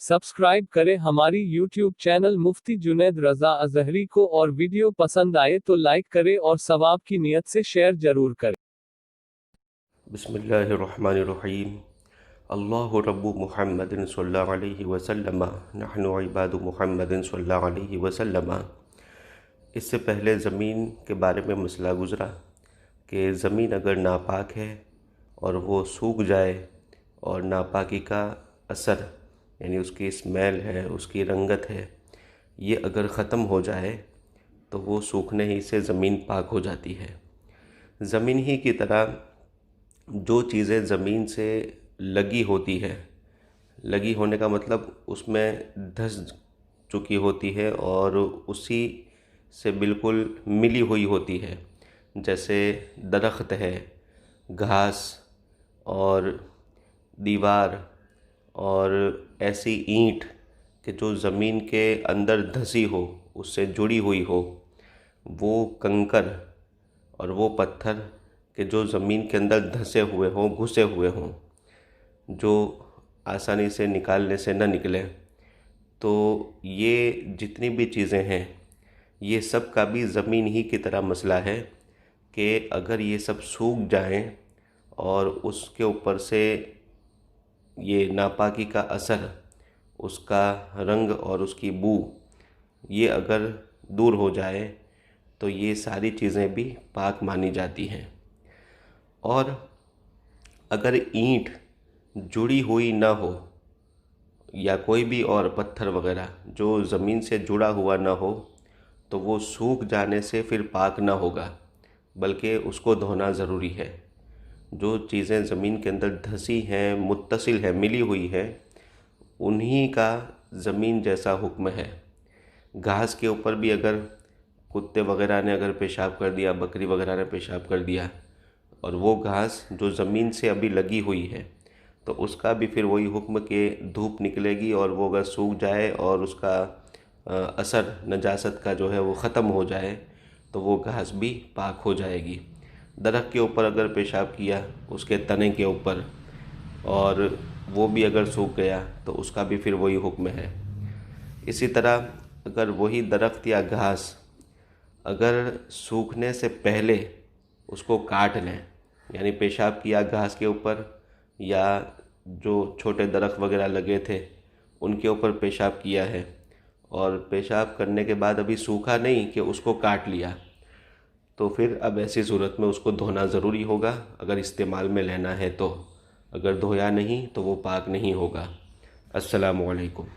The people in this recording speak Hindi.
सब्सक्राइब करें हमारी यूट्यूब चैनल मुफ्ती जुनैद रजा अजहरी को और वीडियो पसंद आए तो लाइक करें और सवाब की नियत से शेयर जरूर करें। बिस्मिल्लाहिर्रहमानिर्रहीम। अल्लाहु रब्बु मुहम्मदिन सल्लल्लाहु अलैहि वसल्लम नहनु इबादु मुहम्मदिन सल्लल्लाहु अलैहि वसल्लम। इससे पहले ज़मीन के बारे में मसला गुज़रा कि ज़मीन अगर नापाक है और वो सूख जाए और नापाकी का असर यानी उसकी स्मेल है, उसकी रंगत है, ये अगर ख़त्म हो जाए तो वो सूखने ही से ज़मीन पाक हो जाती है। ज़मीन ही की तरह जो चीज़ें ज़मीन से लगी होती है, लगी होने का मतलब उसमें धंस चुकी होती है और उसी से बिल्कुल मिली हुई होती है, जैसे दरख्त है, घास और दीवार और ऐसी ईंट कि जो ज़मीन के अंदर धंसी हो, उससे जुड़ी हुई हो, वो कंकर और वो पत्थर कि जो ज़मीन के अंदर धंसे हुए हों, घुसे हुए हों, जो आसानी से निकालने से न निकले। तो ये जितनी भी चीज़ें हैं, ये सब का भी ज़मीन ही की तरह मसला है कि अगर ये सब सूख जाएं और उसके ऊपर से ये नापाकी का असर, उसका रंग और उसकी बू, ये अगर दूर हो जाए तो ये सारी चीज़ें भी पाक मानी जाती हैं। और अगर ईंट जुड़ी हुई ना हो या कोई भी और पत्थर वगैरह जो ज़मीन से जुड़ा हुआ ना हो, तो वो सूख जाने से फिर पाक ना होगा, बल्कि उसको धोना ज़रूरी है। जो चीज़ें ज़मीन के अंदर धंसी हैं, मुत्तसिल है, मिली हुई है, उन्हीं का ज़मीन जैसा हुक्म है। घास के ऊपर भी अगर कुत्ते वगैरह ने अगर पेशाब कर दिया, बकरी वगैरह ने पेशाब कर दिया, और वो घास जो ज़मीन से अभी लगी हुई है, तो उसका भी फिर वही हुक्म कि धूप निकलेगी और वो अगर सूख जाए और उसका असर नजासत का जो है वो ख़त्म हो जाए तो वो घास भी पाक हो जाएगी। दरख्त के ऊपर अगर पेशाब किया, उसके तने के ऊपर, और वो भी अगर सूख गया तो उसका भी फिर वही हुक्म है। इसी तरह अगर वही दरख्त या घास अगर सूखने से पहले उसको काट लें, यानी पेशाब किया घास के ऊपर या जो छोटे दरख्त वगैरह लगे थे उनके ऊपर पेशाब किया है और पेशाब करने के बाद अभी सूखा नहीं कि उसको काट लिया, तो फिर अब ऐसी सूरत में उसको धोना ज़रूरी होगा अगर इस्तेमाल में लेना है तो। अगर धोया नहीं तो वो पाक नहीं होगा। अस्सलामु अलैकुम।